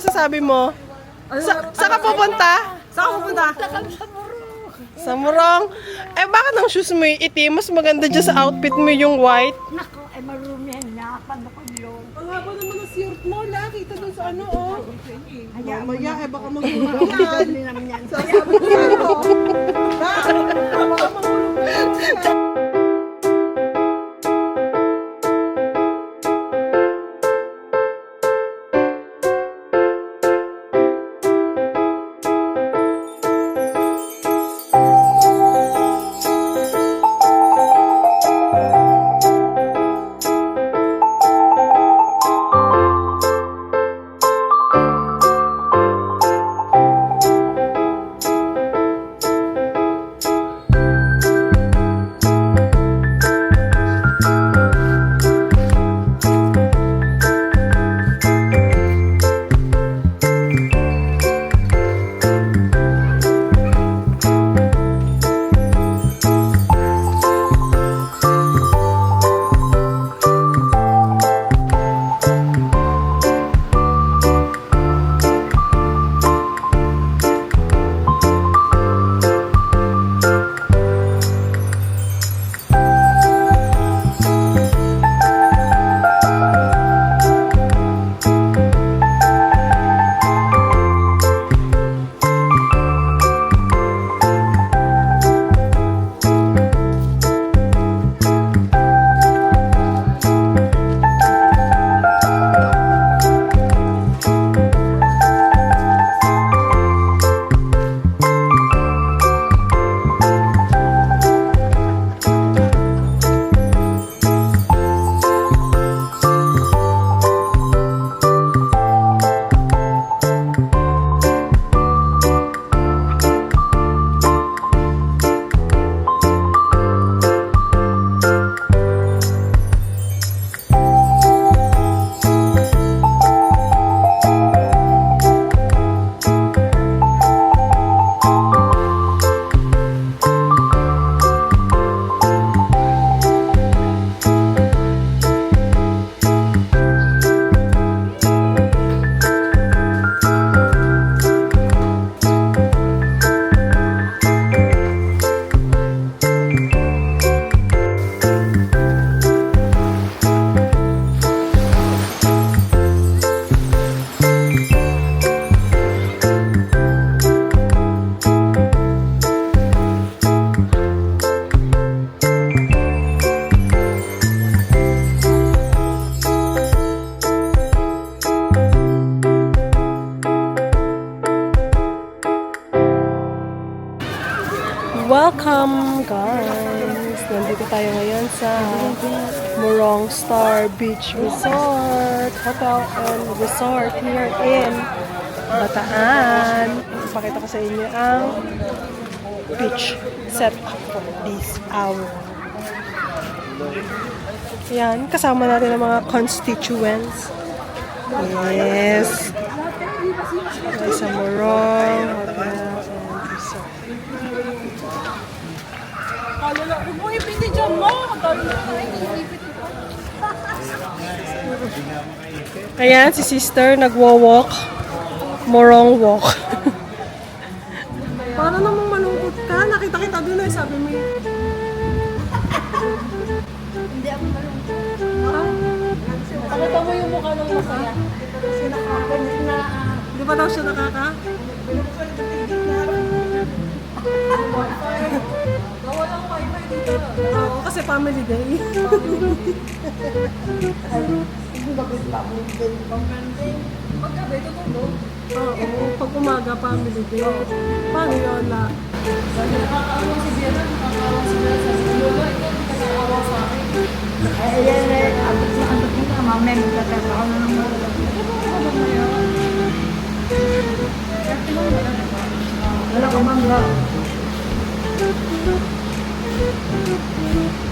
masasabi mo? Saan ka pupunta? Saan ka pupunta? Sa Morong. Eh, bakit ang shoes mo yung itim? Mas maganda dyan sa outfit mo yung white. Nako, ay marumi na. Paano ko yun? Ang haba naman ng shirt mo. Nakita doon sa ano, oh. Hayaan mo Mamaya, na. eh, baka maghulog yan. Hindi naman yan. Sasabi ko sa'yo. Baka maghulog yan. Welcome guys! Nandito tayo ngayon sa Morong Star Beach Resort, Hotel and Resort here in Bataan. Ipakita ko sa inyo ang beach set up for this hour. Yan, kasama natin ang mga constituents. Yes! Ay, sa Morong Hotel and Resort. Huwag mo ipindi dyan mo. Ayan, si sister nagwo-walk. Morong walk. Para namang malungkot ka. Nakita kita doon eh. Sabi mo Hindi ako malungkot. Pakita mo yung mukha ng masaya. Kasi nakakaganyan na. Di ba daw siya nakaka? Nawalang wifi dito. Oo, kasi family day. Hindi ba gusto ako din? Paggabi, tutulog. Oo, pag umaga, family day. Paano yun na? Nakakaawa si Vera, nakakaawa si Vera sa Lola. Ikaw, hindi ka nakaawa sa akin. Ayan, abot na abot mo na. Mamaya magkakaroon na ng mga. Wala ka bang ba?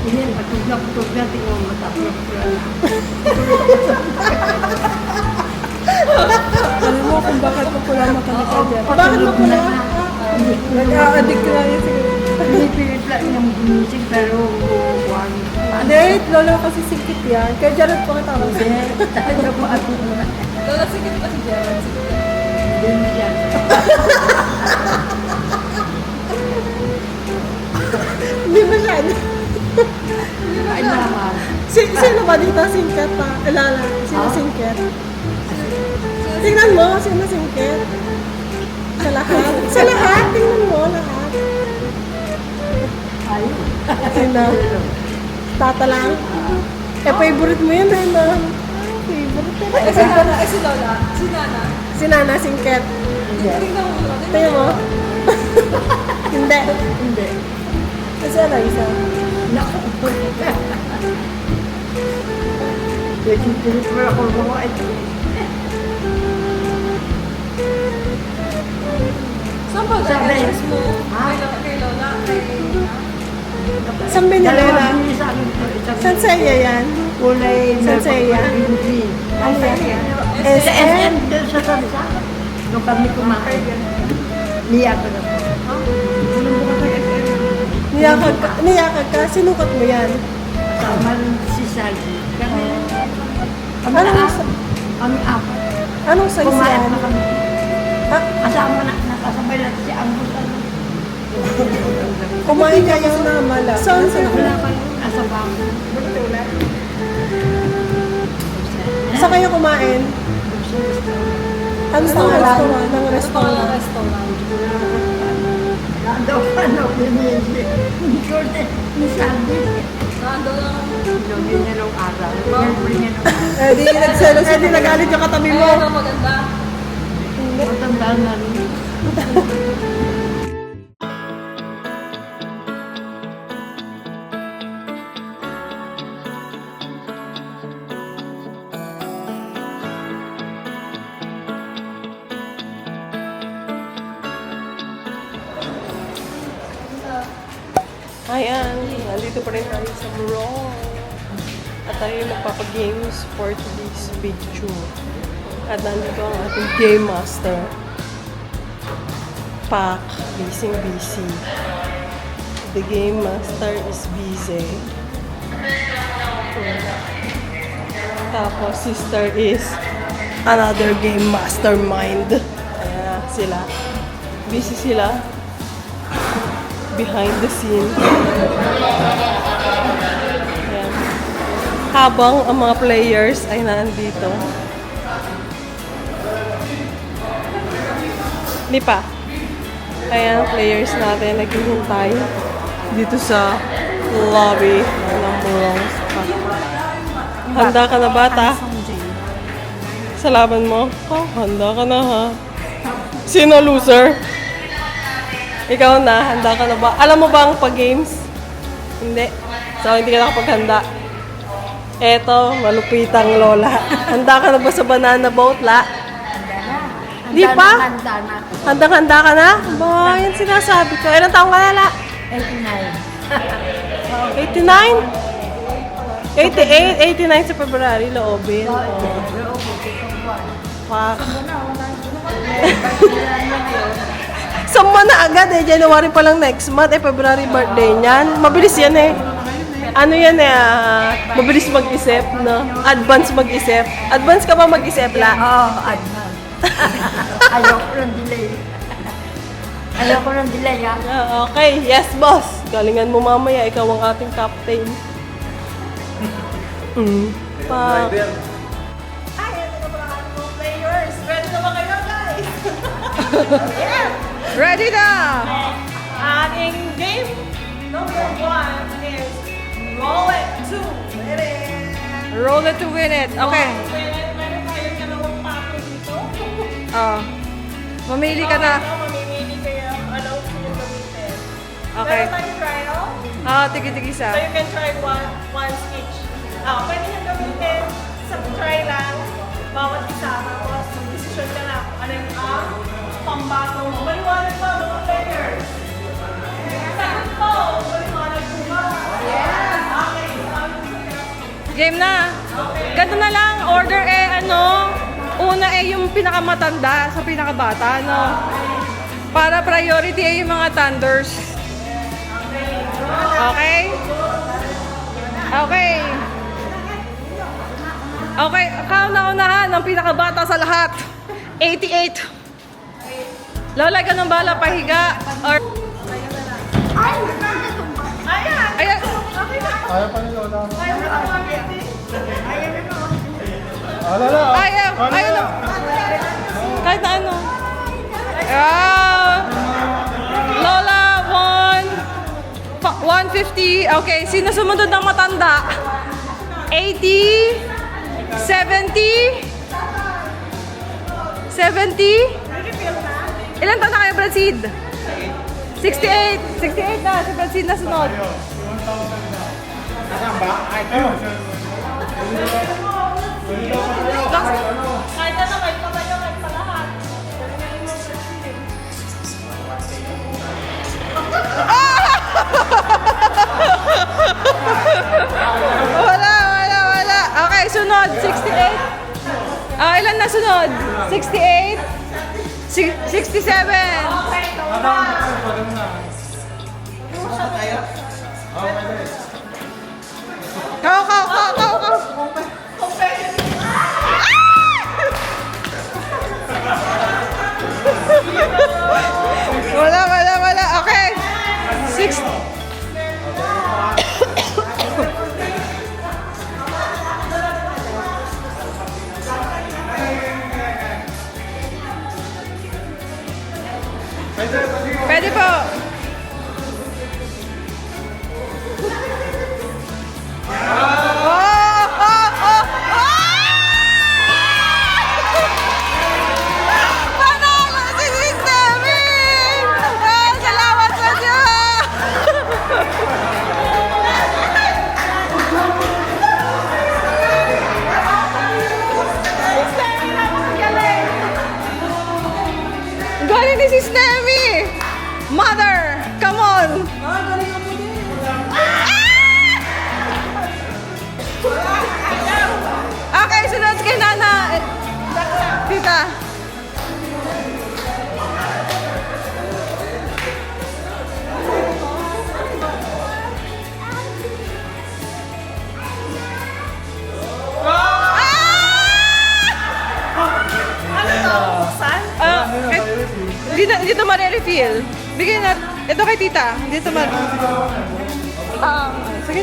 Ini patugla-patugla, tingnan mo matapos. Alam mo kung bakit ko pula makalikay dyan. Bakit mo pala? Nag-a-addict ka na yun siguro. Pinipilit lang yung music pero Hindi, lolo kasi sikit yan. Kaya Jared po kita kasi. talaga po ako. Lola, sige ba si Gerald? Hindi mo yan. Hindi masyado. Ay naman. Sino ba dito singket pa? Alala, sino singket? Tingnan mo, sino singket? Sa lahat? Sa lahat? Tingnan mo, lahat. Ay. Sino? Tata lang? Eh, favorite mo yun, Rena. Favorite Eh, si Nana, si Lola, si Nana. Si Nana Singket. Tingnan mo, Lola. Tingnan mo. Hindi. Hindi. Kasi ano, isa? Naku. Pilit mo ako mga ito. Saan ba Sabi. gagawin mo? Ha? Kay Lola, kay... Saan binili na? Dalawang bilis sa akin ito. Isang Saan sa'yo yan? kulay na Senseiya. green. Ano yan? Sa SM? SM doon sa Sansa. Nung kami kumain. Niya ko na po. Niyakag ka, sinukat mo yan. Kasama si Sally. Kami. Kami Anong, na kami apat. anong size Kumain yan? na kami. Ah, Kasama na, nakasabay natin si Angus. kumain ka yung namala. Saan sa Wala pa yun. Nasa bangko. Saan kayo kumain? Ano sa restaurant? Ng restaurant? Restaurant. Daw ano, pinili. Jordan, ni Sandy. Nando lang. Jogi niya nung araw. Girlfriend niya nung araw. Eh di nagselos, eh di nagalit yung katabi mo. Ayun ang maganda. Matanda na rin. Ayan, nandito pa rin tayo sa Morong. At tayo magpapagames for today's video. At nandito ang ating Game Master. Pak, busy. The Game Master is busy. Tapos, sister is another Game Mastermind. Ayan sila. Busy sila. Behind the scene. Ayan. Habang ang mga players ay nandito. Di pa. Ayan, players natin naghihintay dito sa lobby ng Morong Spa. Handa ka na, bata? Sa laban mo? Oh, handa ka na, ha? Sino loser? Ikaw na, handa ka na ba? Alam mo ba ang pag-games? Hindi. So, hindi ka nakapaghanda. Eto, malupitang lola. Handa ka na ba sa banana boat, la? Di pa? Handa na. Handang-handa ka na? Ba, yan sinasabi ko. Ilang taong ka na, la? 89. 89? 88, 89 sa February, loobin. Oh. Fuck. Summa na agad eh. January pa lang next month. Eh, February birthday niyan. Mabilis yan eh. Ano yan eh. Mabilis mag-isip, no? Advance mag-isip. Advance ka ba mag-isip, la? Oo, advance. Ayoko ng delay. Ayoko ng delay, ha? Okay. Yes, boss. Galingan mo mamaya. Ikaw ang ating captain. Pa. Ay, ito na pala ang mga players. Ready na ba kayo, guys? Yeah! Ready na! Ating game number 1 is roll it to win it. Roll it to win it. Okay. Meron tayo dalawang pato dito. Mamili ka na. Mamimili kayo. Allow ko yung gamitin. Okay. Meron tayong trial. Tigi-tigisa. So you can try once each. Pwede nyo gamitin sa try lang. Bawat isa. Tapos decision ka na kung ano yung pambato mo. Maliwanag ba mga players? Sagot po. Maliwanag po ba? Yes. Okay. Game na. Ganito na lang. Order una yung pinakamatanda sa pinakabata, no? Para priority yung mga thunders. Okay? Okay. Okay, kauna-unahan ang pinakabata sa lahat. 88. Lola, ka ng bala, pahiga. Or... Ayan! Ayaw pa ni Lola. Ayaw! Ayaw na! Kahit na ano. Ah! Lola, 150. Okay, sino sumunod ng matanda? 80? 70? 70? Ilan taon na kayo, Brad Seed? 68. 68 na. Si Brad Seed na sunod. Kahit na naman, pamayo, kahit pa lahat. Wala. Okay, sunod. 68. Ilan na sunod? 68? 67. Kau. Wala. Okay. 6. Pwede po. Panalo si Sistemi! Salamat sa Diyos! Galing ni Sistemi! Mother, come on! Okay, sunod kay Nana. Tita. Dito ma-refill. Bigyan na. Ito kay tita. Dito ma... Sige.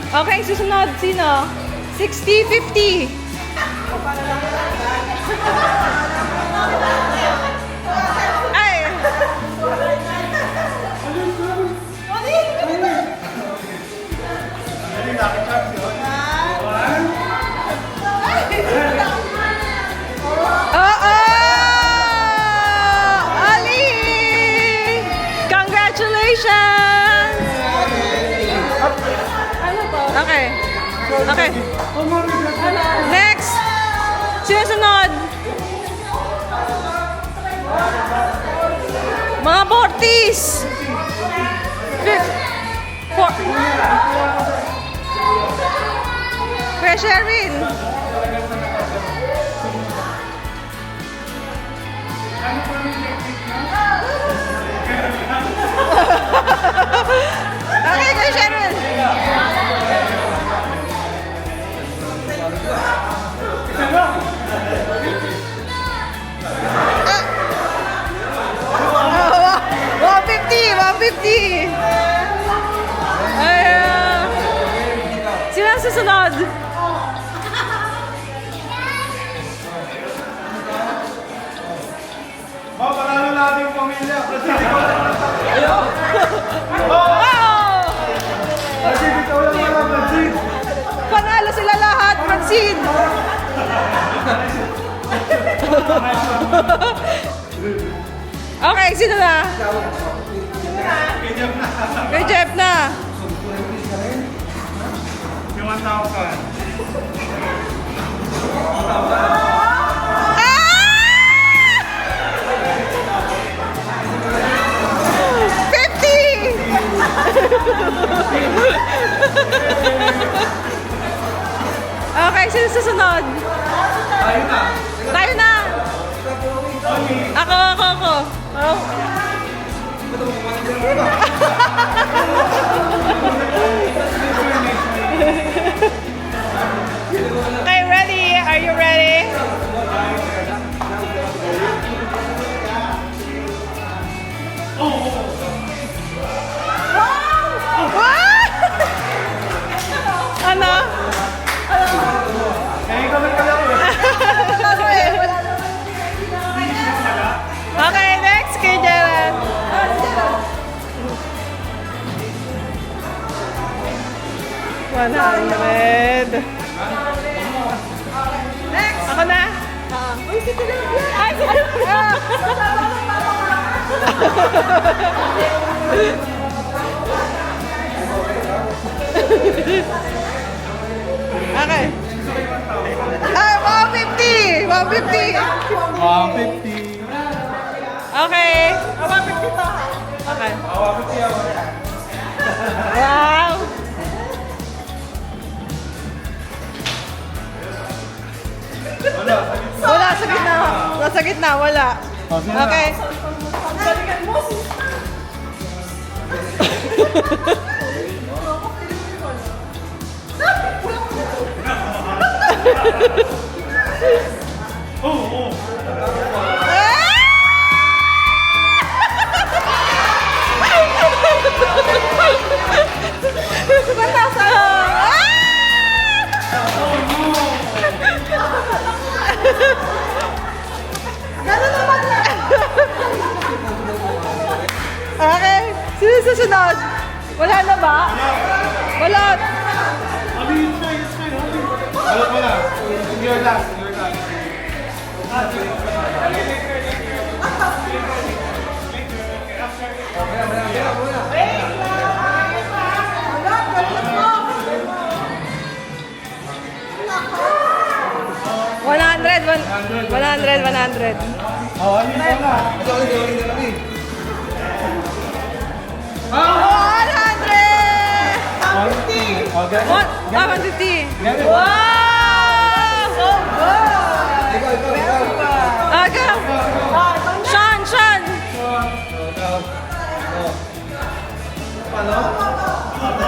Okay, susunod. Sino? 60, 50. Ay! Ali! Congratulations! Okay. Next! Sinusunod! Mga 40s! Kuya Sherwin! Okay, Kuya Sherwin! Ah, 150! Sino ang susunod? Panalo natin yung pamilya. Wow! Ikaw lang wala, Francis. Panalo sila lahat, Francine! Okay, sino na? Kay Jeff na. Yung 1,000. Okay, sino susunod? Tayo na! Ako. Oh. Okay, ready? Are you ready? Ano? Ngayon kami ka lang eh. Okay, next kay Jaren. $100. Next! Ako na? Ay, si Okay. Ay, 150! 150! 150. Okay. 150 to. Okay. 150 ako. Wow! Wala, sa gitna. Nasa gitna, wala. Oh, sige na. Okay. Okay. Sino susunod? Wala na ba? Wala. Wala. Your last. Your last. $100. Oh, ayun pa na. $100! 150. Okay. 150. Get it? Wow! So good! Aga! Sean!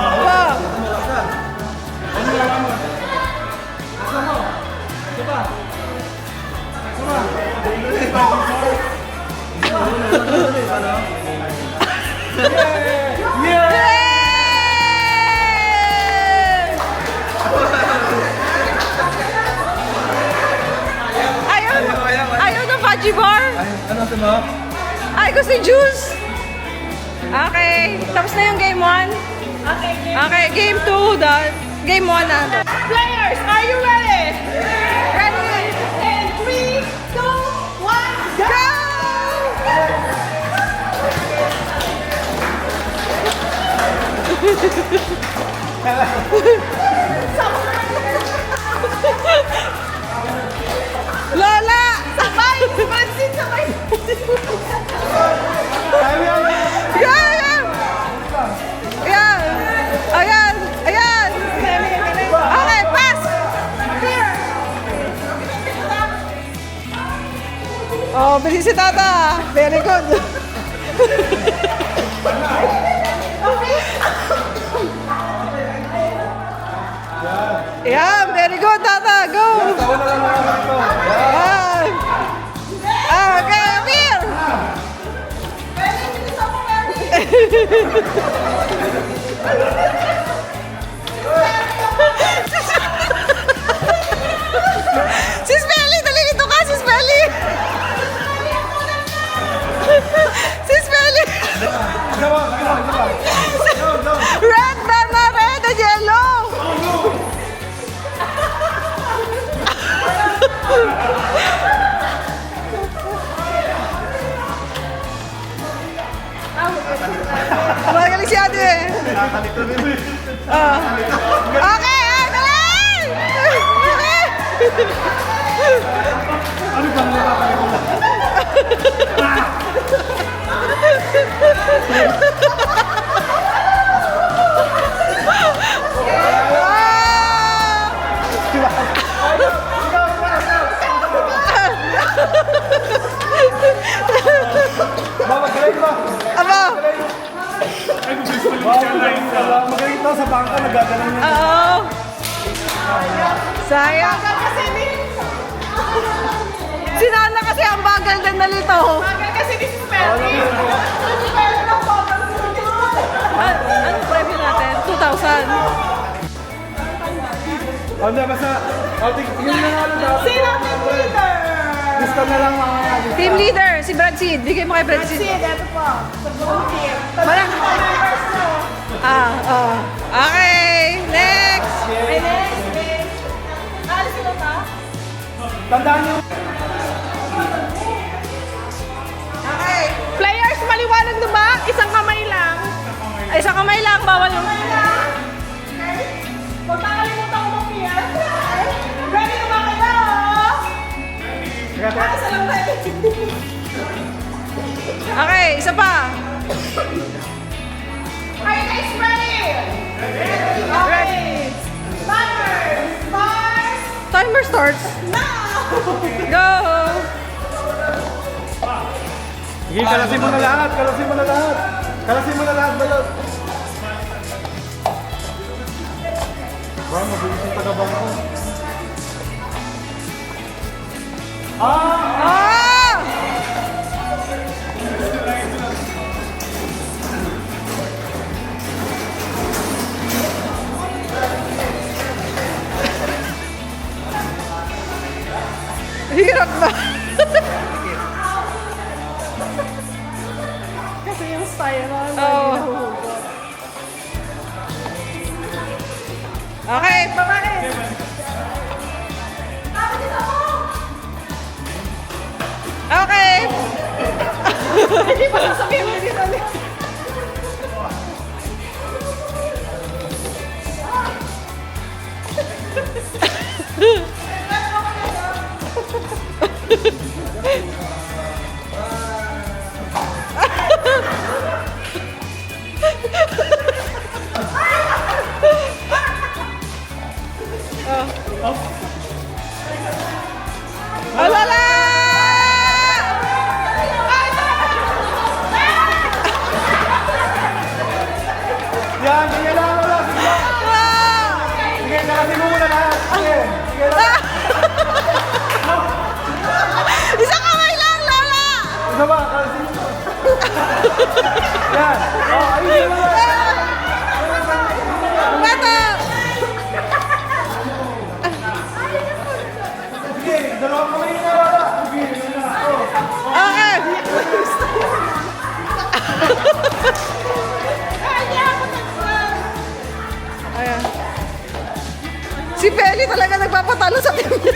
Wow! Yay! Ayaw ng fudgy bar? Ano ito mo? Ay, gusto yung juice. Okay. Tapos na yung game 1? Okay, game 2 done. Game 1 na. Players, are you ready? Ready? In 3, 2, 1, go! Lola! Sabay! Pansin, sabay! Yan! Ayan! Ayan! Ayan! Okay, pass! Clear! Oh, bilis si Tata! Very good! Ayan! Very good, Tata! Go! Tawa na lang naman ito. Ayan! Okay, Amir! Si Smelly! Dali dito ka, si Smelly! Si Smelly! Gawa. Red, na red and yellow! Magaling si ate eh. Nakakalito rin mo. Okay, dali! Okay! Ano bang nakakalito? Magaling ba? Aba! Ay, gusto ko lang siya. Magaling ito sa bangka, nagagalan niya. Oo! Sayang. Si Nana kasi ang bagal din nalito. Anong preview natin? 2,000. Hindi, basta, yung nanalo dapat. Sino ang team leader? Gusto na lang mga Team leader, si Brad Seed. Bigay mo kay Brad Seed. Ito po. Sa buong team. Parang... Okay, next. Tandaan nyo. Okay. Players, maliwanag na ba? Isang kamay lang. Ay, isang kamay lang. Bawal yung... Huwag nakalimutan ko mag-peer. Ready na ba kayo? Isa lang ready. Okay, isa pa. Are you guys ready? Ready. Timer starts now. Go. Sige, kalasin mo na lahat. Kalasin mo na lahat. Kalasin mo na lahat, balot. Wow, mabilis yung tagabang ko. Ah! Hirap na. Kasi yung style mo. Oh. Okay, pamain. Okay. Hindi pa sasabihin mo dito. Alala! Yan, sige lang, wala. Sige, sige, kalasin mo muna lahat. Sige, sige lang. Isang kamay lang, Lola! Isa ba, kalasin mo. Yan. Oh, ayun mo na. Bata! Sige, dalawang kamay na wala. Sige, yun na. Oh. Okay! Ayan. Si Peli talaga nagpapatalo sa team niya.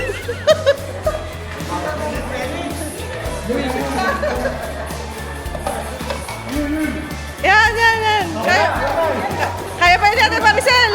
Yan, yan, yan. Kaya pa yun natin, Maricel.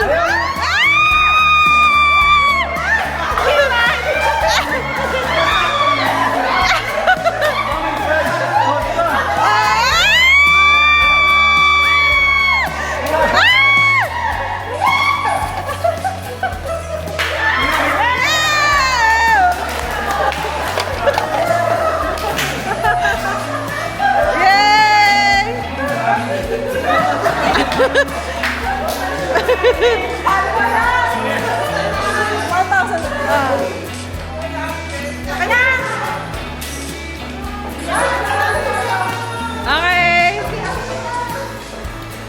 Okay.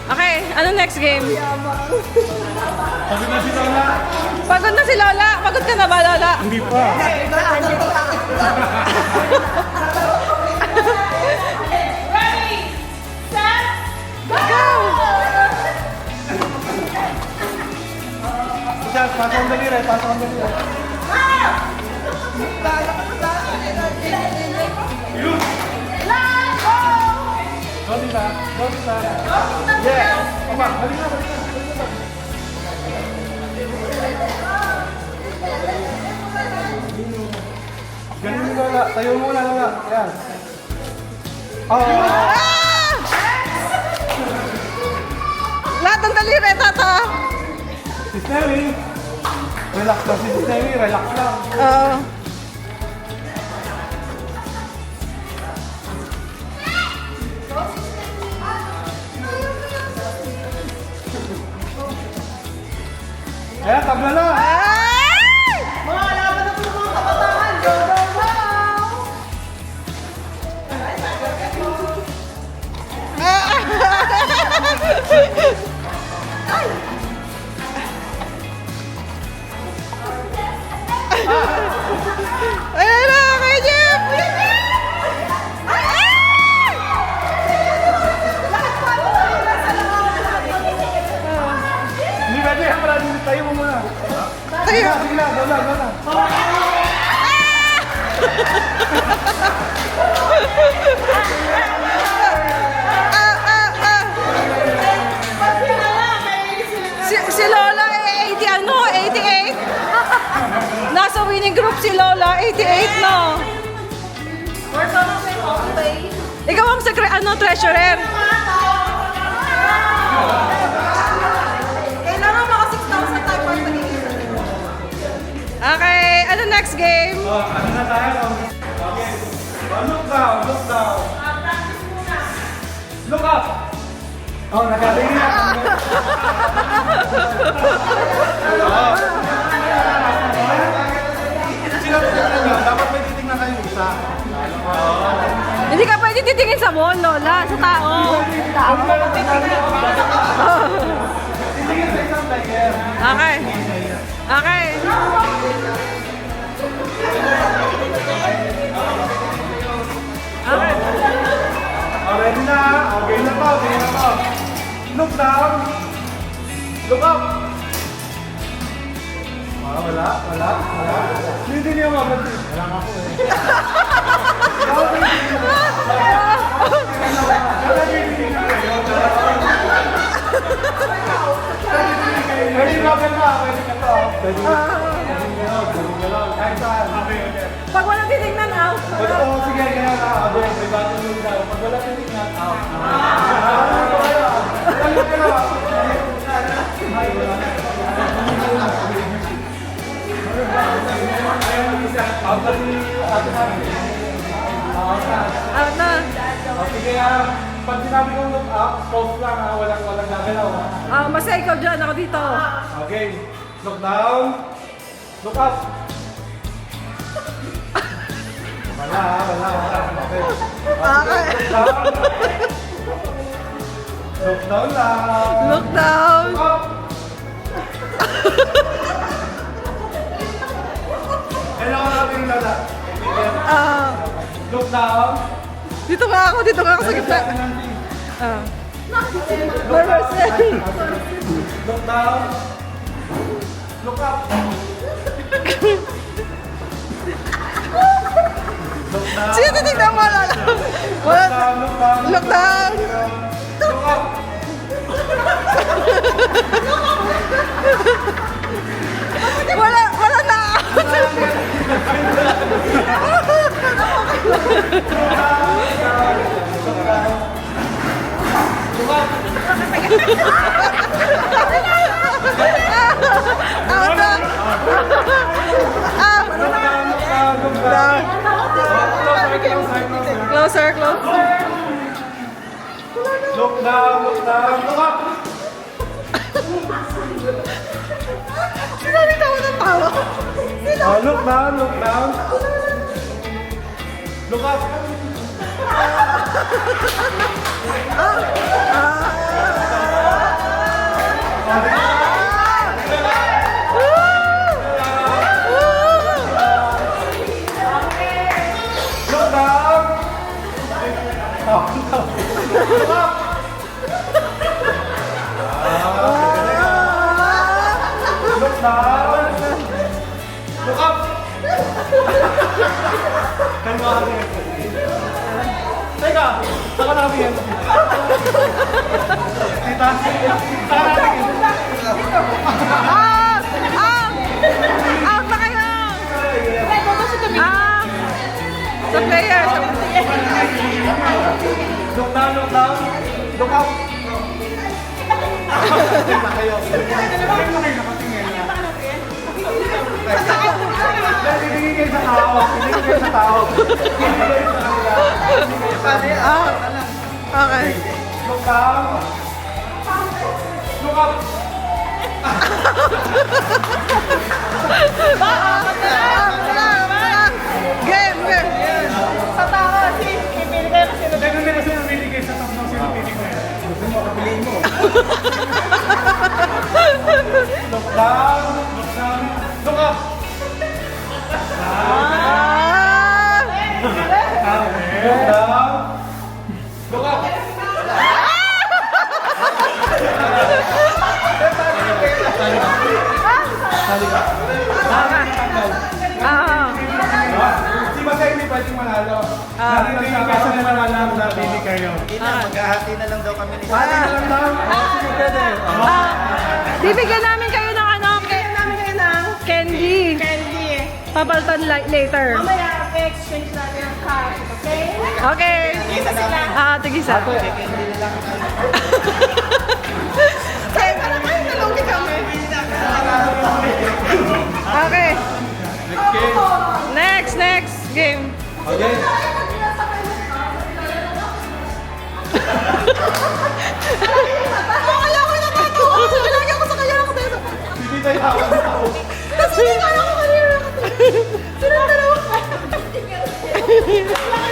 Okay, ano next game? Pagod na si Lola. Pagod na si Lola. Pagod ka na ba, Lola? Hindi pa. Go! Isa, pasok ang daliri, pasok ang daliri. Go nila, go nila. Yeah. Opa, balik na, balik na. Ganun mo Lola, tayo mo na Lola. Yan. Oh. Ah! Lahat ng daliri, tata. Si Stevie. Relax lang si Stevie, relax lang. Oo. Ayan, tabla na. Ah! may group si Lola, 88 no? Ikaw ang treasurer. Kailangan maka 6,000 tayo para magiging. Okay, ano next game? Ano na tayo? Okay. Look down, look down. Look up. Oh, nagaling na. Sino titignan nyo? Dapat may titignan kayong isa. Hindi ka pwede titingin sa wall, Lola, sa tao. Titignan sa isang player. Okay. Okay. Okay. Oh, ready na. Okay na to, okay na to. Look down. Look up. Wala. Hindi niya mabansin. Wala nga po eh. Pwede ka ba? Pwede ka to. Pwede ka. Kahit saan. Okay. Pag wala titignan, out. Oo, sige, kaya na. Abe, may bago nyo daw. Pag wala titignan, out. Out na si ate namin. Out na. Sige, pag sinabi kong look up, pause lang ha. Walang gagalaw. Basta ikaw dyan, ako dito. Okay. Look down. Look up. Wala. Okay. Look down. Look down lang. Look down. Look up. Kailangan natin yung lala. Look down. Dito nga ako sa gitna. Look down. Look up. Look down. Sino titignan mo, Lola? Look down. Look down. Look up. Wala na. Out na. Closer. Look down. Look up. Sinabi tawa ng tawa. Look down. Look up. Look down. Look up. Look down. Look up. Teka, saka namin yan. Tita, saka namin yan. Out na kayo. Sa player. Look down. Look up. Teka kayo. Hindi kayo sa tao. Okay. Look down. Look up. Game. Sa tao, pipili kayo kasi Ganun din kasi namili kayo sa top ng sinipili ko yan. Gusto mo, kapiliin mo. Look down. Look up. Look down. Look up. Di ba kayo hindi pwedeng manalo? Narinig kasi na nanalo na bili kayo. Maghahati na lang daw kami ni Pwede na lang daw? Sige, pwede. Bibigyan namin kayo ng candy. Papalitan later. Mamaya, exchange natin ang cash, okay? Okay. Tigisa. Kaya para kayo nalungkit kami. Okay. Next game. Okay. Kaya ko na bato. Lagi ako sa kanya ng kabeso. Hindi tayo hawak ng tao. Kasi hindi kaya ko kanina. Sino ang dalawa?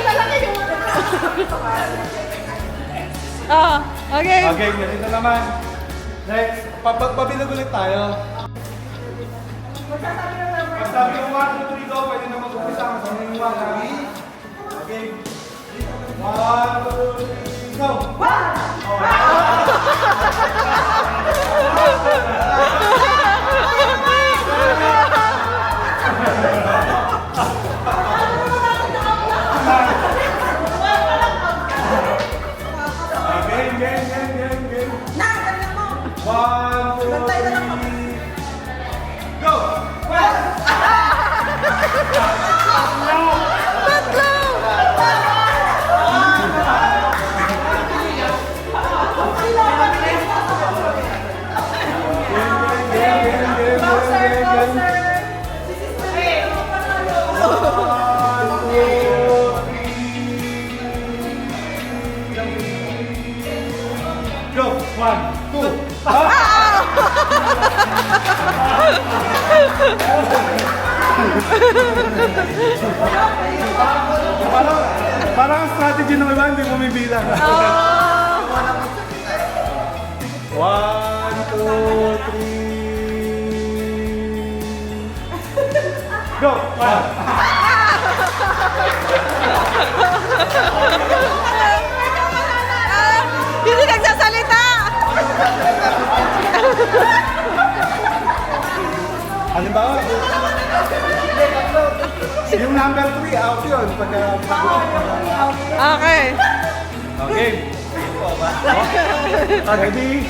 Lalaki yung okay. Okay, ganito naman. Next, pabilag ulit tayo. Pag sabi ng 1, 2, 3, go, pwede na mag-umpisa. Kasama yung 1, okay. 1, 2, 3, go! Game. 1, 2, 3, go! Go! 1, 2, parang ang strategy ng iba, hindi bumibilang. 1, 2, 3. Go! 1. Hindi nagsasalita. Halimbawa, yung number 3, out yun. Okay. Okay. Ready?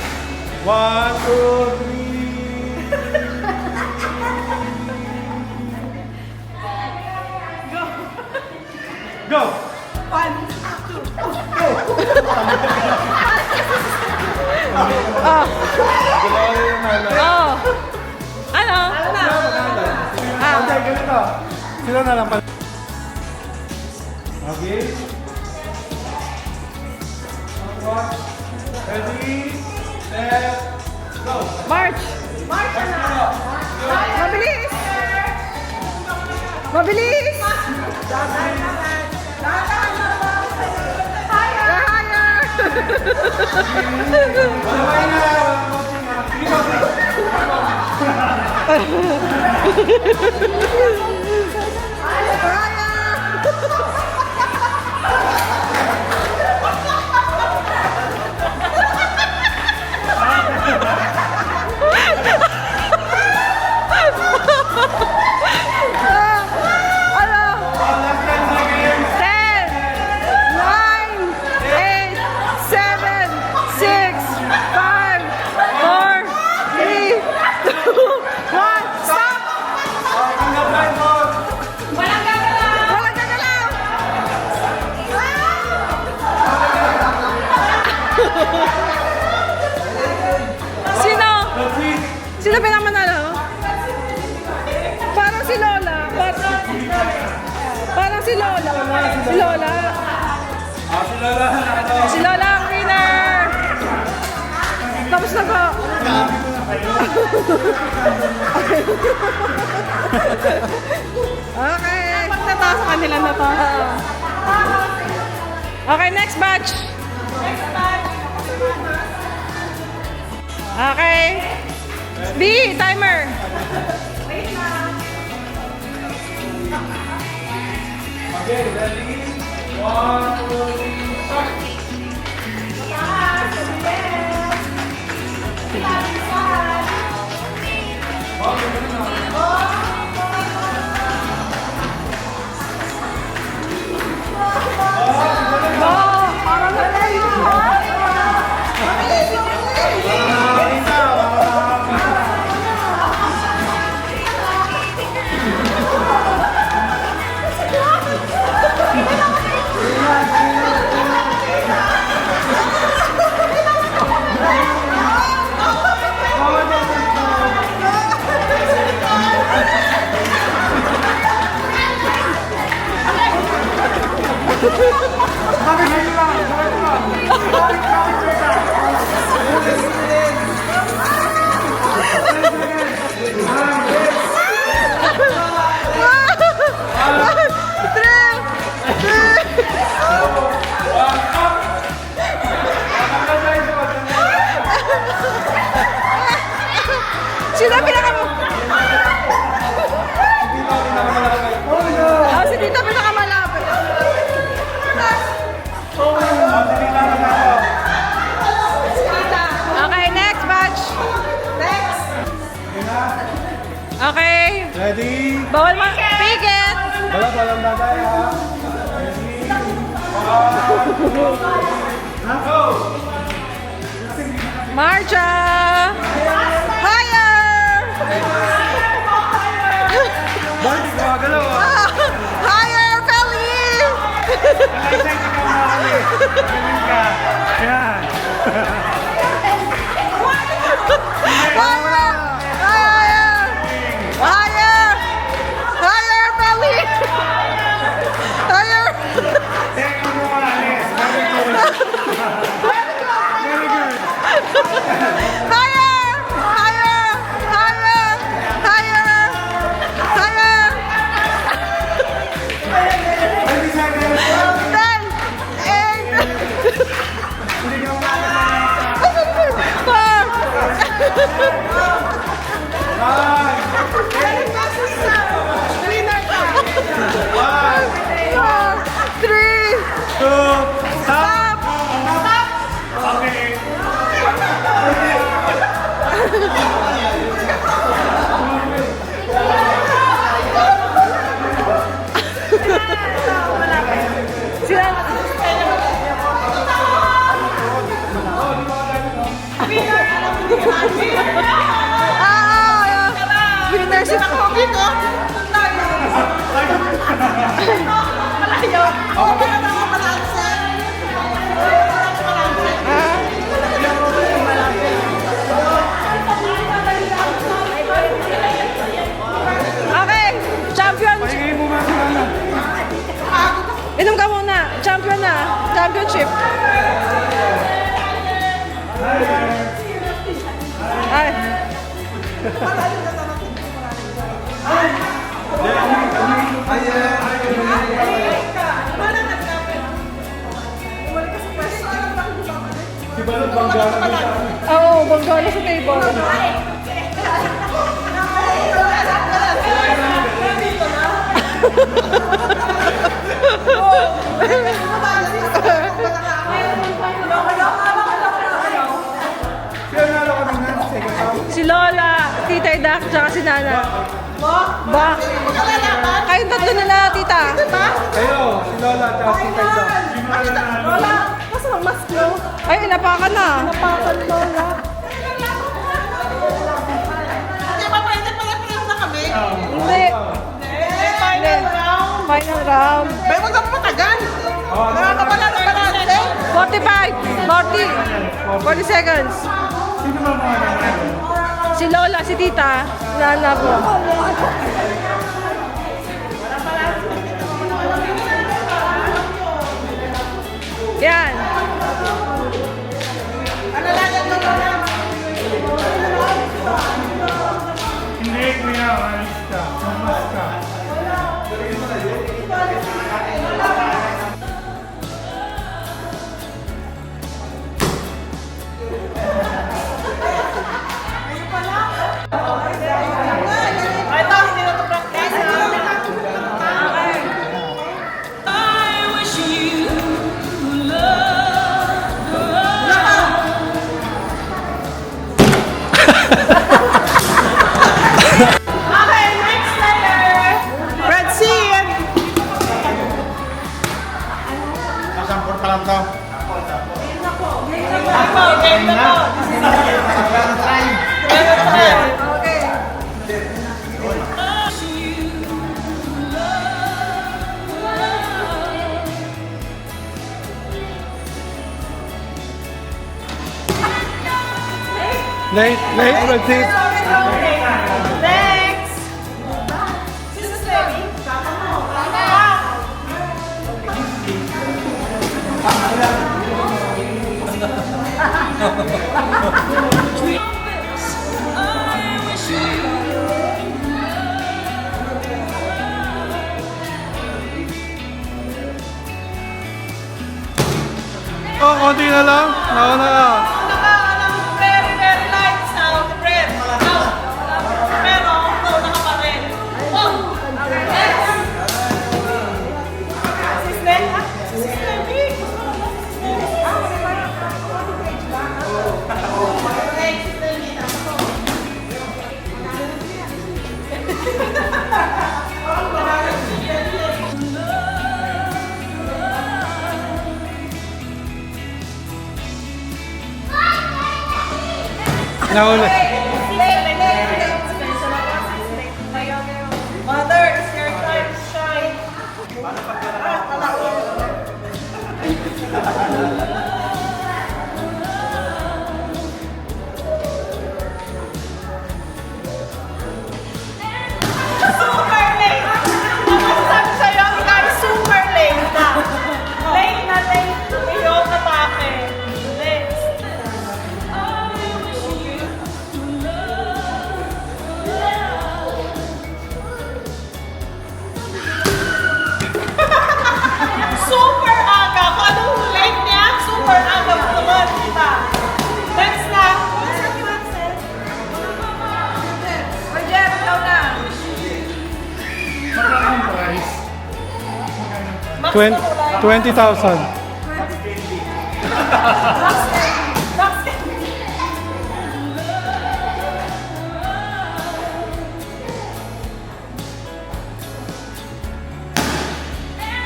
1, 2, 3. Go! Oh. Ano? Okay, ganito. Sila na lang pala. Okay. Ready? Set. Go! March. Mabilis. Mabilis. Higher. Wala na! Sino pinamanalo? Parang si Lola. Parang si Lola. Si Lola. Si Lola ang winner! Tapos na po. Okay. Magtataas sa kanila na to. Okay, next batch. Okay. B, timer. Okay, ready? 1, 2, 3, start! Bakit sa'yo lang? Bakit lang? Bakit sa'yo? Sino pinaka... Ah, si Tita pinakamalapit. Okay, next batch. Next. Okay. Ready? Bawal pigit. Wala pa lang tatay ha. Marcha. Higher. Bakit di gumagalaw ah? Higher, Feli. Excited ka mga kami. Galing ka. Yan. Higher. Higher. Higher. Higher, Feli. Higher. Thank you mga alis. Very good. Very good. Higher. Higher. Higher. Higher. Higher. 20 seconds. 10, 8, Hindi ka makakalaw. 3, 2, stop. Okay. winner si Kobe ko. Malayo. Okay, champion. Pahingin mo mga sinana. Inom ka muna. Champion na. Championship. Ay. Si Balot Banggara. Oo, banggala sa table. Sino nalo ka ng second round? Si Lola, Tita Idak, tsaka si Nana. Ba? Kayong tatlo na lang, Tita. Kayo, si Lola at si Tita. Lola, nasa ang mask mo? Ay, inapakan na. Inapakan, Lola. Hindi. Final round. Final round. Pero wag kang matagal. Nakakapala ng balance. 45, 40 seconds. Sino ba mga nanalo? Si Lola, si Tita, Nana po. Yan. Hindi, kuya. Alis ka. Mamas ka. Okay, next player. Red Sea. Nasampur pa lang to. Game na po. Late, proceed. Next. Oh, konti na lang. Nauna ka. Very, very light sound, friend. Pero, nauna ka pa rin. Oh! Next! Assistant? Assistant, big! Nauna. Mother, it's your time to shine. Super late! Ano sabi sa'yo? Ikaw ay super late na. Late na late. Iyong atake. Next. Super aga. Kung anong late niya, super aga mo naman, kita. Next na. Roger, ikaw na. Max na kulay. 20,000. Max.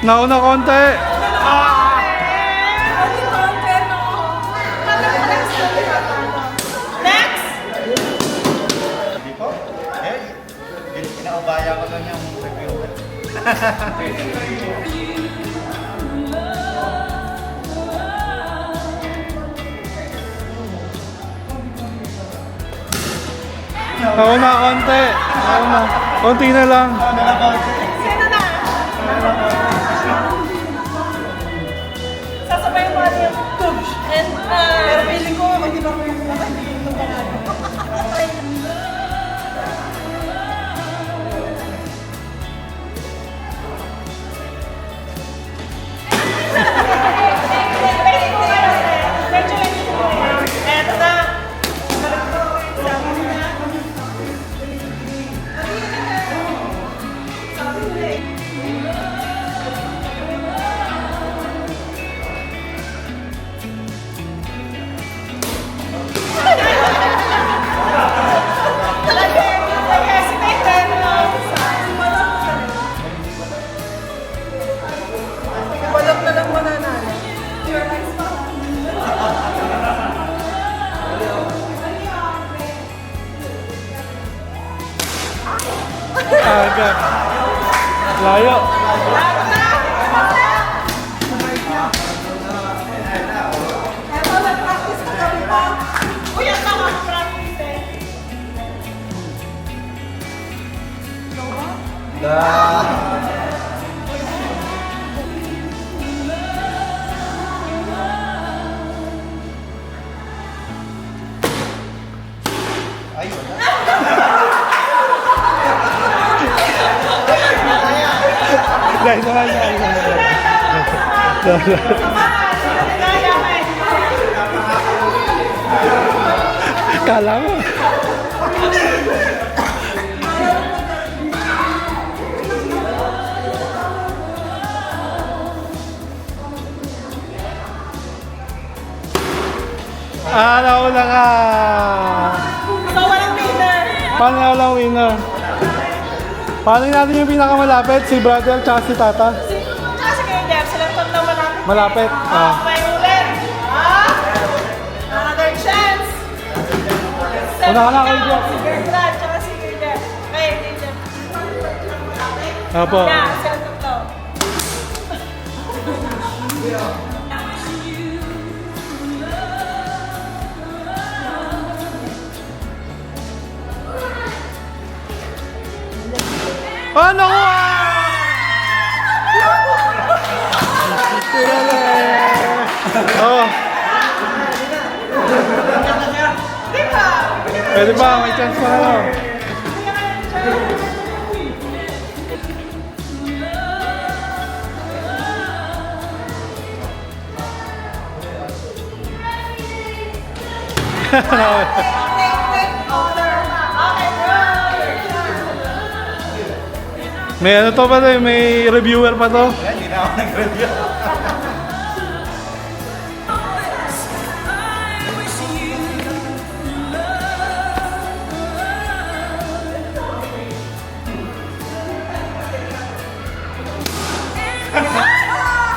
Nauna konti. Next! Hindi po. Inaubaya ko lang yung reviewer. Nauna konti. Nauna. Konti na lang. Sino na? Sasabay mo natin yung tubs. And, pero feeling ko, hindi ba ko yung Eto na. Walang na lang mananalo. Aga. Layo. Eto, nag-practice na kami pa. Uy, ang tama ng practice eh. Dahil naman yan. Kala mo. Nauna ka. So, walang winner. Paano na walang winner? Paano natin yung pinakamalapit? Si brother tsaka si tata? Kasi kayo, Jeff, silang tatlo malapit. Malapit? Okay, ulit. Another chance. Una ka na, Kuya Jeff. Si Gertrude, tsaka si Kuya Jeff. Okay, Kuya Jeff. Apo. Yeah, silang tatlo. Ano ko? Oh. Pwede ba? May chance pa na. May ano to pa to, may reviewer pa to. Hindi na ako nag-review.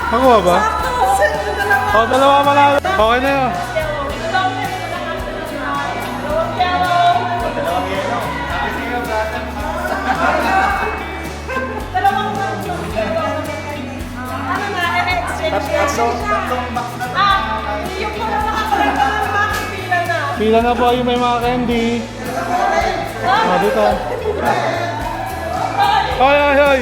Nakuha ba? O, dalawa pa lang. Okay na yun. Tatlong box na. Pila na po yung may mga candy. O, dito. Hoy, hoy, hoy!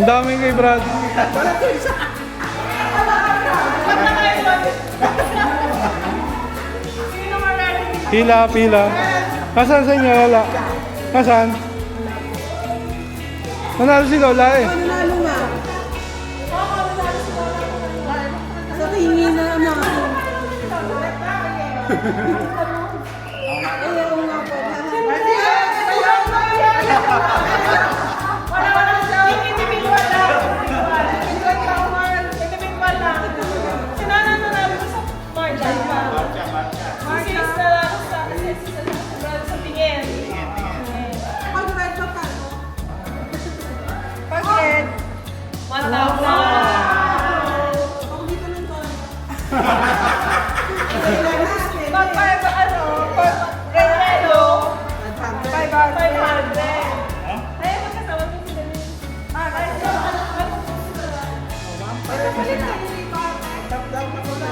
Ang dami kay Brad. Pila, pila. Nasaan sa inyo, Lola? Nasaan? Nanalo si Lola eh. Nanalo nga. Sa tingin na naman. Ayaw nga po.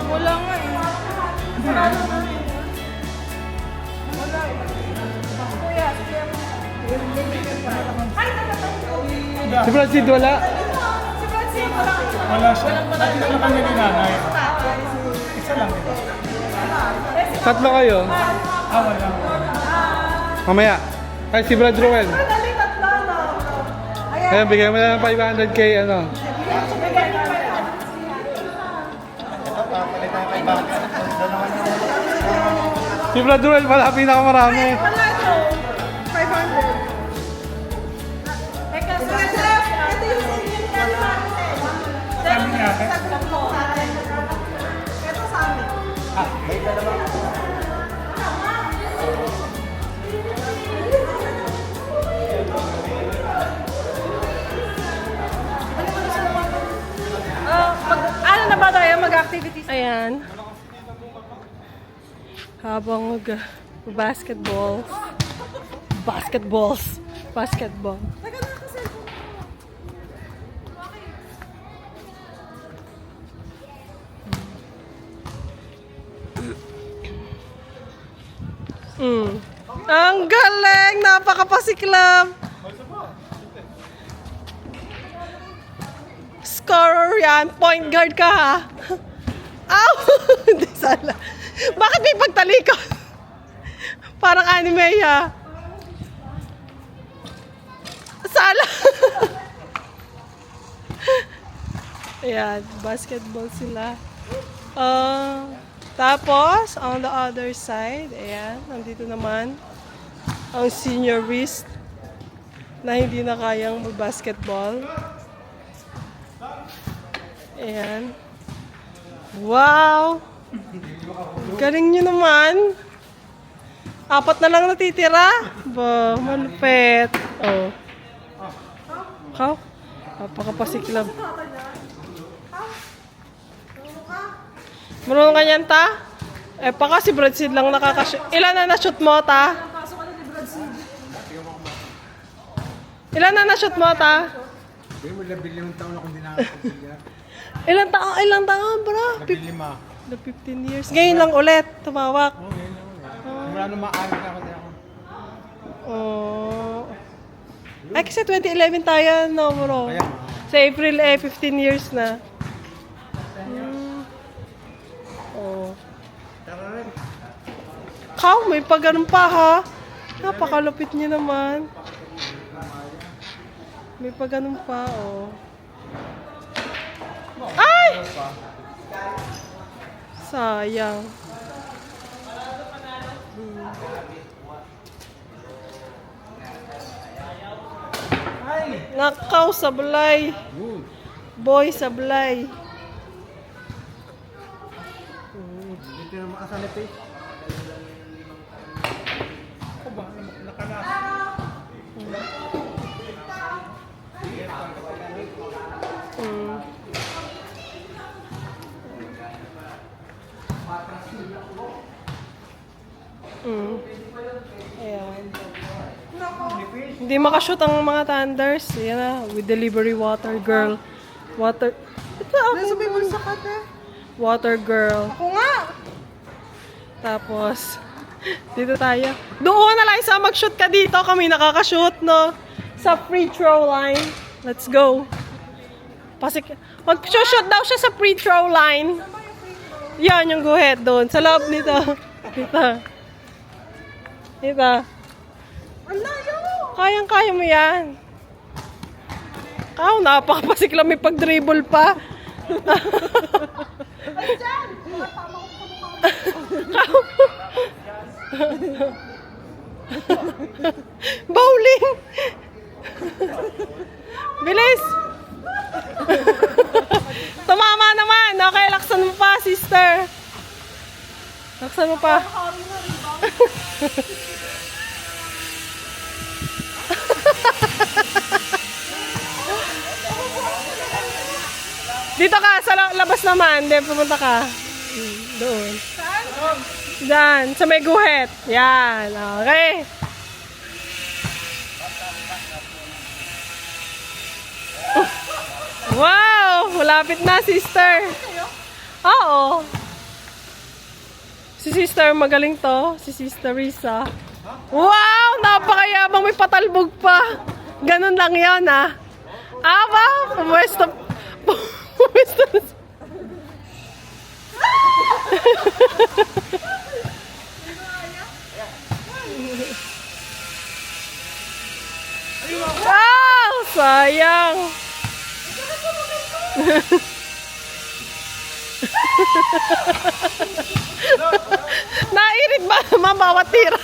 Wala nga eh. Si Brad Sid wala? Wala siya. Dati na lang kami ni nanay. Isa lang ito. Tatlo kayo? Wala. Mamaya. Ay, si Brad Ruel. Ayan, bigyan mo na ng 500k, ano. Ito, papalit tayo kay Bakit. Doon naman yung... Si Brad Ruel pala, pinakamarami. Wala ito. 500. Teka, chef! Ito yung sa inyo ni Alma. Sabi niya, eh? Ito sa amin. May dalawa. Ano na ba tayo? Mag-activities? Ayan. Habang basketball. Basketball. Ang galing! Napakapasiklab! Scorer yan. Point guard ka ha. Ow! Hindi sala. Bakit may pagtalikod? Parang anime ha. Sala. Ayan, basketball sila. Tapos, on the other side, ayan, nandito naman ang seniorist na hindi na kayang basketball. Ayan. Wow! Galing nyo naman. 4 na lang natitira. Ba, malupet. Oh. How? Napakapasiklab. Marunong ka niyan, ta? Eh, baka si Brad Sid lang nakakashoot. Ilan na na-shoot mo, ta? Ilan na na-shoot mo, ta? Hindi mo labil yung taon akong dinakapagpilya. Ilang taon, bro? Labil 5. 15 years. Ngayon lang ulit, tumawak. Mula nung maaari na ako din ako. Oh. Ay, kasi 2011 tayo, no, bro? Kaya, Sa April, 15 years na. Oh. tara rin. Kaw, may pag-ganun pa, ha? Napakalupit niyo naman. May pag-ganun pa, oh. Ay! Sayang. Nakaw, sablay. Boy, sablay. Hindi na makasanip eh. Ako ba? Nakalas. Mm. Mm. Ayan. Hindi makashoot ang mga Thunders. Yan na, with delivery water girl. Water... Ito ako. Water girl. Ako nga! Tapos, dito tayo. Doon na lang sa mag-shoot ka dito. Kami nakaka-shoot, no? Sa free throw line. Let's go. Mag-shoot daw siya sa free throw line. Yan, yung guhit doon. Sa loob nito. Dito. Dito. Kayang-kaya mo yan. Napakapasiklam may pag-dribble pa. Bowling! Bilis! Tumama naman! Okay, laksan mo pa, sister. Laksan mo pa. Dito ka, sa labas naman. Hindi, pumunta ka. Doon. Diyan, sa may guhit. Yan, okay. Wow! Malapit na, sister. Oo. Si sister, magaling to. Si sister Risa. Wow! Napakayabang, may patalbog pa. Ganun lang yun, ha? Aba! Pumuesto. Pumuesto. Wow! Sayang! Nairit ba naman bawat tira?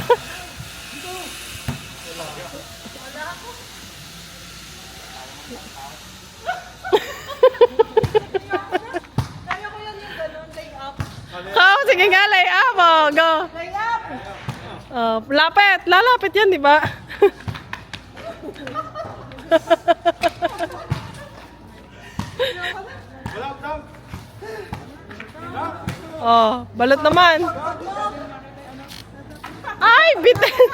Sige nga, lay up. Oh, go. Lay up! Lapit. Lalapit yan, di ba? Oh, balot naman. Ay, bitin.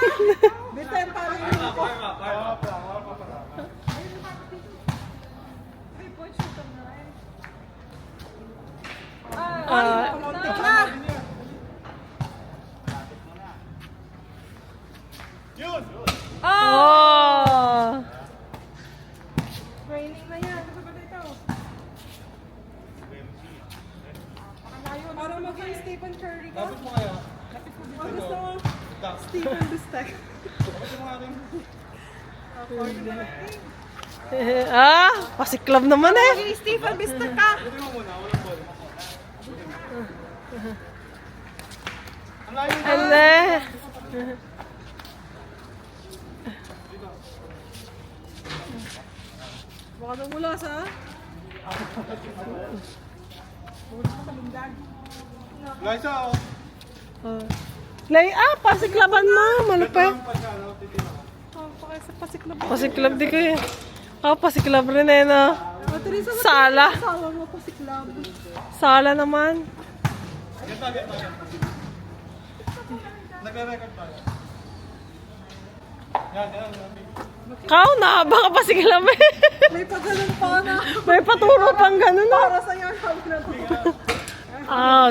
Bitin pa rin. Muntik na! Yun! Oh. Training na yan. Ano ba dito? Para maging Stephen Curry ka. Dapat mo kaya? Ang gusto mo? Stephen Bistek. Dapat mo kaya? Pasiklab naman eh. Maging Stephen Bistek ka. Buti mo muna, walang ball. Ang layo na! Ande. Baka nang mula sa... Liza, oh. Lay up, pasiklaban mo. Malupit. Pagka, ano, titina ko. Pasiklab. Pasiklab di ko eh. Pasiklab rin eh, no? Sala. Asawa mo pasiklab. Sala naman. Ganda. Nagre-record tayo. Yan. Na, baka pasiklab eh. May paggalan pa na. May paturo pang ganun na. Para sa'yo ang sabi na to.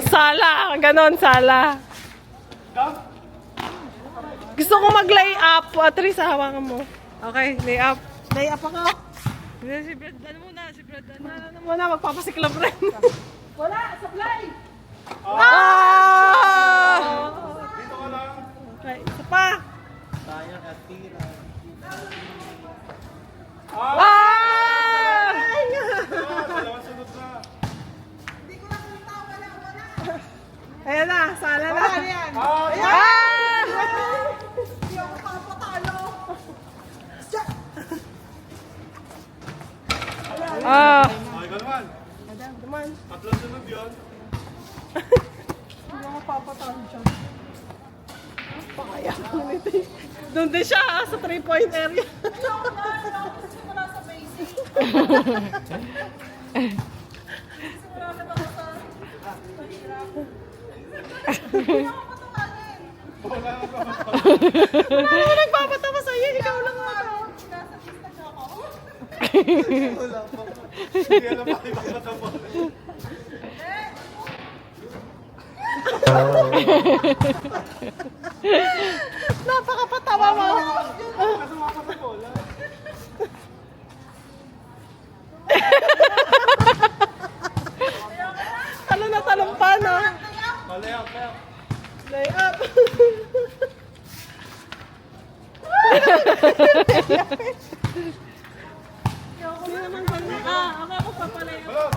Sala. Ganon, sala. Gusto ko mag-lay up. At least, hawakan mo. Okay, lay up. Lay up ako. Hindi, si Brad, ano muna, si Brad, ano muna, magpapasiklab rin. Wala, supply! Ah! Dito ka lang. Okay, isa pa. Sayang at tira. Ah! Dalawang sunod na. Ayan na, sala na. Ah! Ah! Okay ka naman. Tatlong sunod yun. Doon din siya sa 3-point area. Wala naman nagpapatawa sa'yo, ikaw lang ako. Wala pa. Hindi alam pa kayo matama. Napakapatawa mo. Kasama ka sa bola. Talo na talong pa, no? Malayak, malayak. Lay up. Hindi naman ganda. Ako papalay. Balot!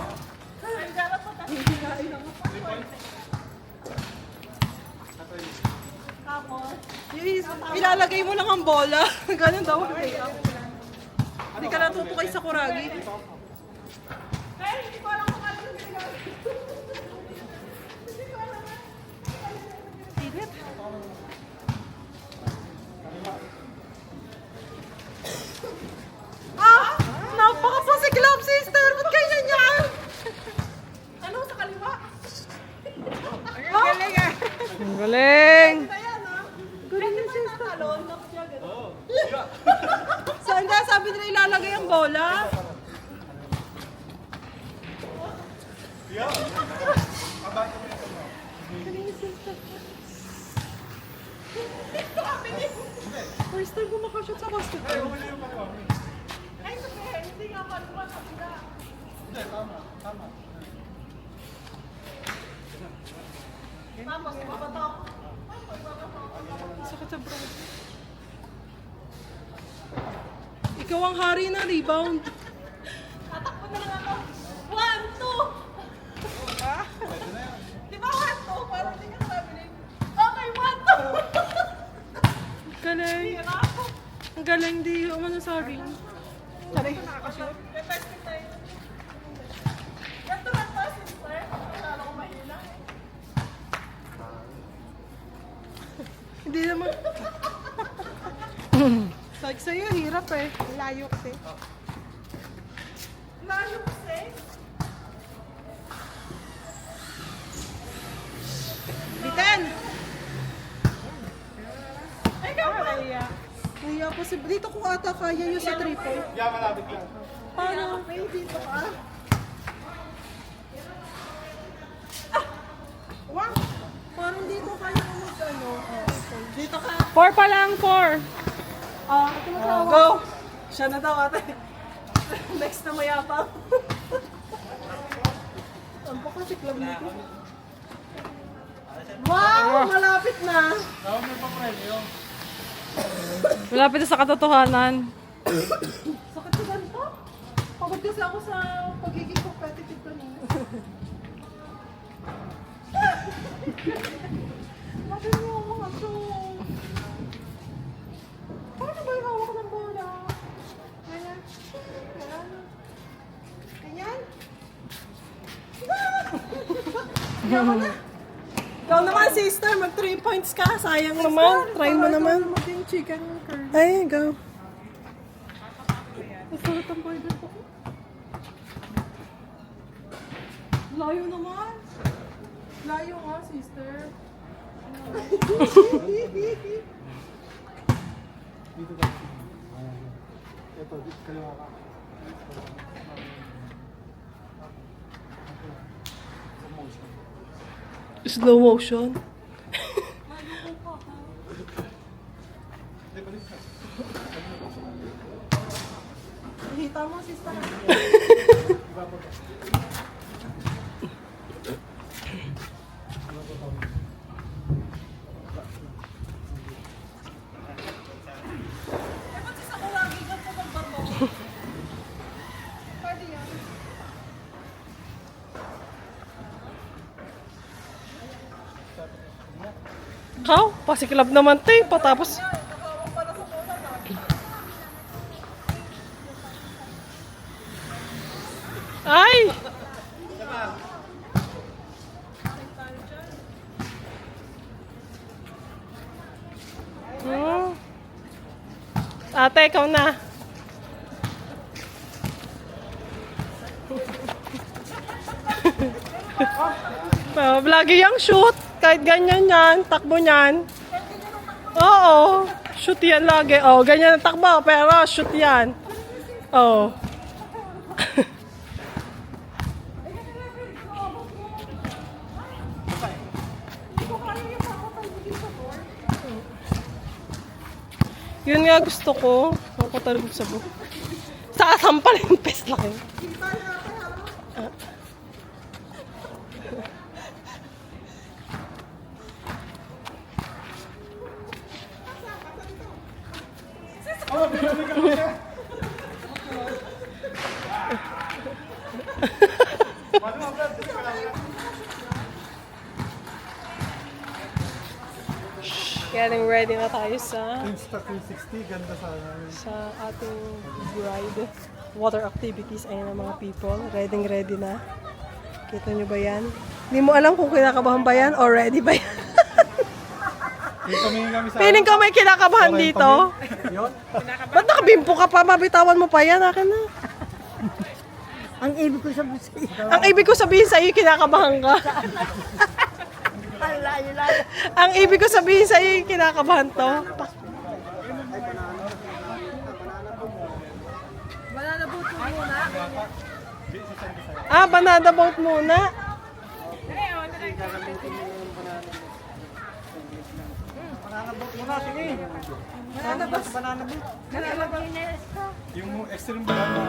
Ilalagay mo lang ang bola. Ganun daw. Lay up. Hindi ka natutukay sa kuragi. Init. Ah! Napakapasiklap, sister! Ba't ganyan yan? Ano sa kaliwa? Ang galing ah! Ang galing! Galing, sister. Saan ka? Sabi nila ilalagay ang bola? First time ko makashoot sa basketball. Ay, hindi nga paluwa sa sila. Hindi, tama. Tama. Tapos, papatok. Sakit sa bro. Ikaw ang hari na rebound. Tatakbo na lang ako. 1, 2. Di ba 1, 2? Parang hindi ka sabi. Okay, 1, 2. Galing. Ang galing, di umano sorry. Sorry. Nakakashoot. Testing tayo. Ganto lang pa, sister. Masyado ko mahila. Hindi naman. Like sa'yo, hirap eh. Layo kasi. Layo kasi? Bitan! Ay, ikaw ba? Kaya posible. Dito ko ata kaya yung sa triple. Yeah, malapit lang. Paano? May dito ka. Wow! Parang dito kaya mo mag-ano. Dito ka. 4 pa lang, 4. Go! Siya na daw ate. Next na mayapang. Ang pakasiklam nito. Wow! Malapit na! Tawag mo pa premyo. Malapit na sa katotohanan. Sakit sa ganito? Pagod kasi ako sa pagiging competitive kanina. Bakit mo ako aso? Paano ba yung hawak ng bola? Ganyan. Ganyan. Ganyan. Ikaw na. Ikaw naman, sister. Mag 3 points ka. Sayang naman. Try mo naman. Maging chicken curry. Ay, go. Masarap ang burger ko. Layo naman. Layo nga, sister. Dito ka. Ito, dito kaliwa ka. Slow motion. Hita mo, sister. Kau, pasikilab naman to eh, patapos. Ay! Hmm. Ate, ikaw na. Lagi yung shoot. Kahit ganyan yan, takbo niyan. Oo, shoot yan lagi. Oh, ganyan ang takbo, pero shoot yan. Oh. Yun nga gusto ko. Ako talagang sabo. Sa kasampal yung pes lang. Getting ready na tayo sa Insta360, ganda sana. ating ride. Water activities. Ayan ang mga people. Ready na. Kita nyo ba yan? Hindi mo alam kung kinakabahan ba yan or ready ba yan. Piling ko may kinakabahan dito. Ba't nakabimpo ka pa? Mabitawan mo pa yan. Akin na. Ang ibig ko sabihin sa'yo. Ang ibig ko sabihin sa'yo, kinakabahan ka. Ang layo-layo. Ang ibig ko sabihin sa'yo, kinakabahan to. Banana boat mo muna. Ah, banana boat muna. Yung extreme banana.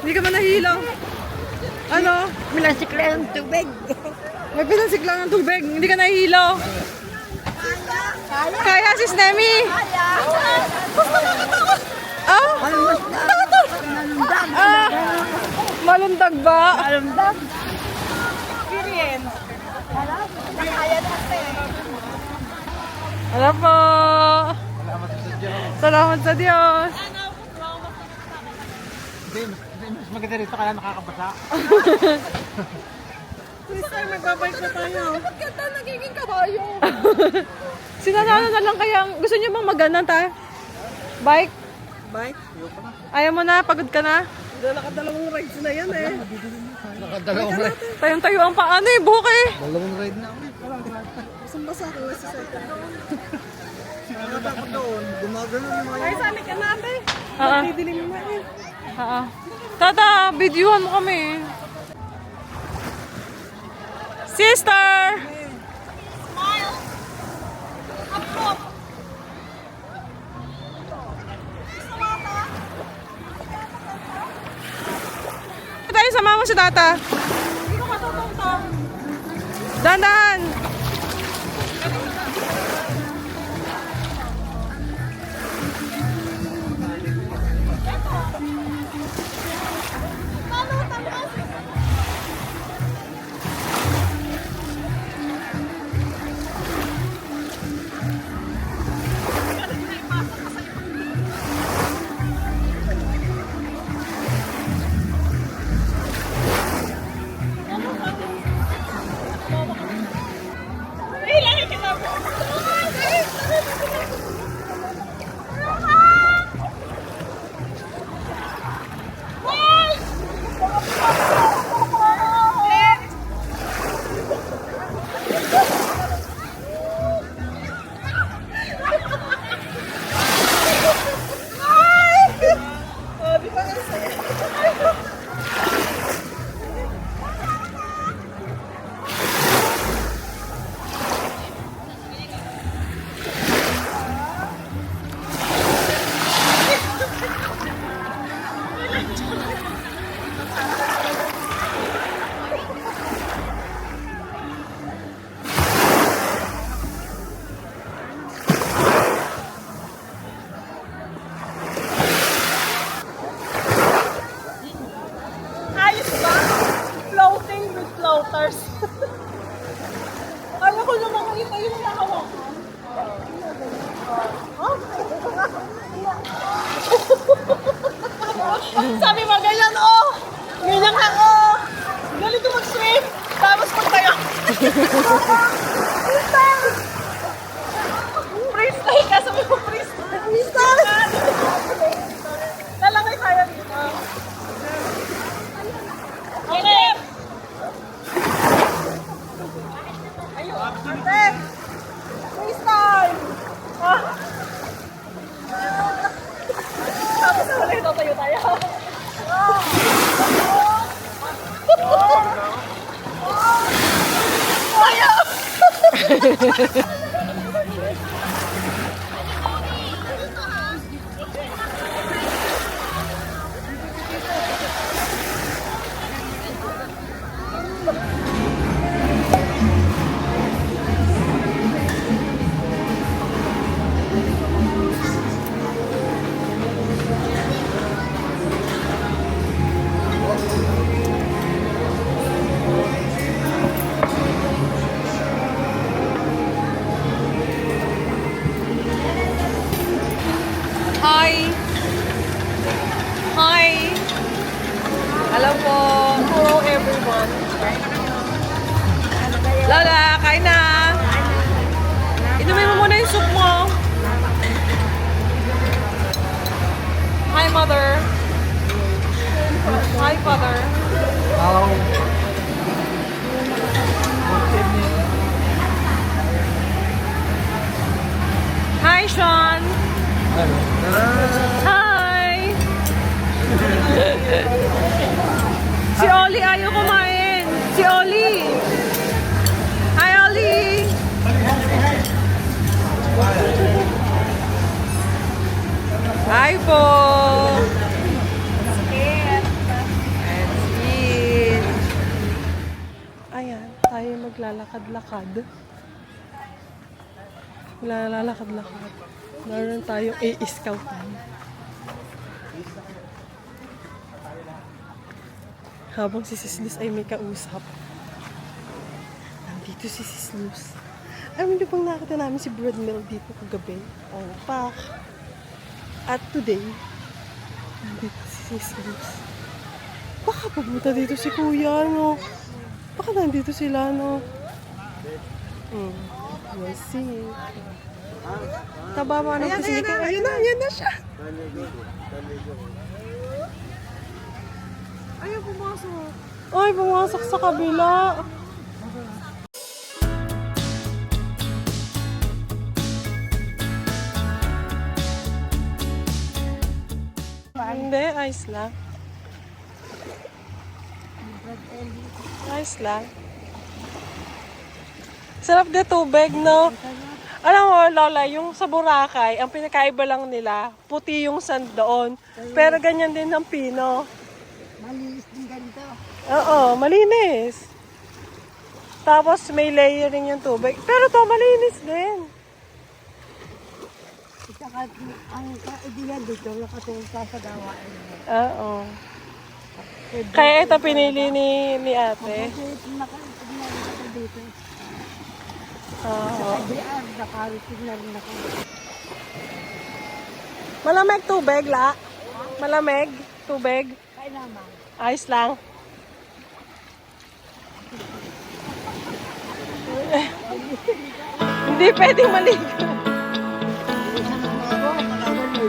Hindi ka man nahihilo. Ano? Minasik lang ang tubig. May pinansik lang ng tubig. Hindi ka nahihilo. Kaya, sis Nemi. Ah? Ah? Malundag ba? Alamdag. Alam po. Salamat sa Diyos. Hindi, mas maganda rito kaya nakakabasa. This time, magbabike na tayo. Ba't ganda nagiging kabayo? Sinanalo na lang kaya. Gusto niyo bang maganda tayo? Bike? Bye. Ayaw mo na? Pagod ka na? Nakadalawang rides na yan eh. Nakadalawang ride. Tayong-tayo ang paano eh. Buhok eh. Dalawang ride na ako. Basang-basa ako nga sa seta. Nakatapos doon. Gumagano yung mga Ay, sali ka natin. didilim na eh. Tata, videohan mo kami. Sister! Tayo, sama mo si Tata. Dandan! Ayos ba? Floating with floaters. Ayaw ko naman makita yung nakawakan. Sabi mo, ganyan, oh! Ganyan ka, oh! Galing ko mag-swim! Tapos pag tayo. Freestyle! Freestyle ka! Sabi mo, freestyle! Freestyle! Lalangay tayo dito. Okay! Ayun! Ate! Freestyle! Ah! Tapos na ulit, tatayo tayo. Hi! Hi! Hello po! Hello everyone! Lola, kain na! Inumin mo muna yung soup mo! Hi, mother! Hi, father! Hello. Hi, Sean! Hi! Si Oli ayaw kumain! Si Oli! Hi, Oli! Hi po! naglalakad-lakad. Naglalakad-lakad. Meron tayong A-scoutan. Habang si Sis Luz ay may kausap. Nandito si Sis Luz. Alam niyo bang nakita namin si Bread Mill dito kagabi? Oh, pak. At today, nandito si Sis Luz. Baka pumunta dito si Kuya, no? Baka nandito sila, no? We'll see. Taba mo ano kasi ni Kuya. Ayan na siya. Ayaw pumasok. Ay, pumasok sa kabila. Hindi, ayos lang. Ayos lang. Sarap na tubig, no? Alam mo, Lola, yung sa Boracay, ang pinakaiba lang nila, puti yung sand doon. Pero ganyan din ang Pino. Malinis din ganito. Oo, malinis. Tapos may layering yung tubig. Pero to malinis din. Saka ang kaibigan dito, nakatulog ka sa gawain mo. Oo. Kaya ito pinili ni ate. Kasi nakaibigan ako dito. Oo. Kaibigan, nakaritig na rin ako. Malamig tubig, la? Malamig tubig? Kailangan. Ayos lang. Hindi pwedeng maligo. Isa na ako, pag-awal mo.